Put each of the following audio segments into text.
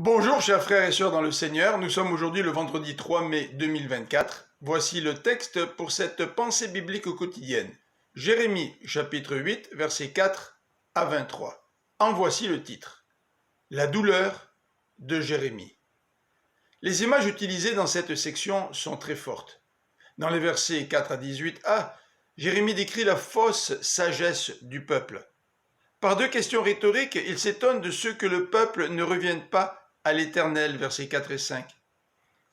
Bonjour chers frères et sœurs dans le Seigneur, nous sommes aujourd'hui le vendredi 3 mai 2024. Voici le texte pour cette pensée biblique quotidienne. Jérémie chapitre 8 versets 4 à 23. En voici le titre. La douleur de Jérémie. Les images utilisées dans cette section sont très fortes. Dans les versets 4 à 18a, Jérémie décrit la fausse sagesse du peuple. Par deux questions rhétoriques, il s'étonne de ce que le peuple ne revienne pas à l'Éternel, versets 4 et 5.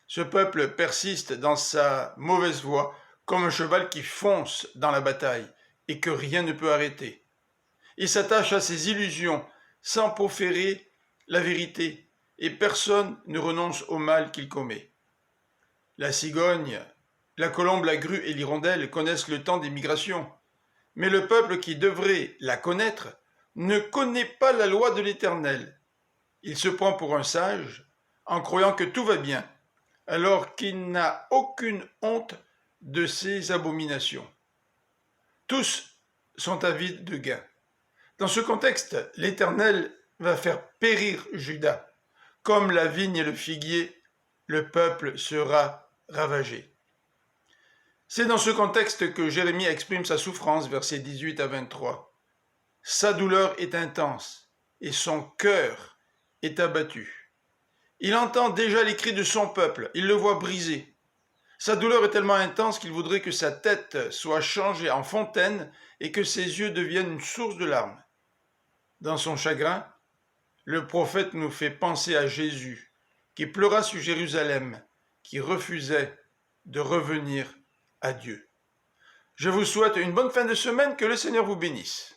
Ce peuple persiste dans sa mauvaise voie, comme un cheval qui fonce dans la bataille et que rien ne peut arrêter. Il s'attache à ses illusions sans proférer la vérité, et personne ne renonce au mal qu'il commet. La cigogne, la colombe, la grue et l'hirondelle connaissent le temps des migrations, mais le peuple qui devrait la connaître ne connaît pas la loi de l'Éternel. Il se prend pour un sage en croyant que tout va bien, alors qu'il n'a aucune honte de ses abominations. Tous sont avides de gain. Dans ce contexte, l'Éternel va faire périr Juda. Comme la vigne et le figuier, le peuple sera ravagé. C'est dans ce contexte que Jérémie exprime sa souffrance, versets 18 à 23. Sa douleur est intense et son cœur est abattu. Il entend déjà les cris de son peuple, il le voit brisé. Sa douleur est tellement intense qu'il voudrait que sa tête soit changée en fontaine et que ses yeux deviennent une source de larmes. Dans son chagrin, le prophète nous fait penser à Jésus, qui pleura sur Jérusalem, qui refusait de revenir à Dieu. Je vous souhaite une bonne fin de semaine, que le Seigneur vous bénisse.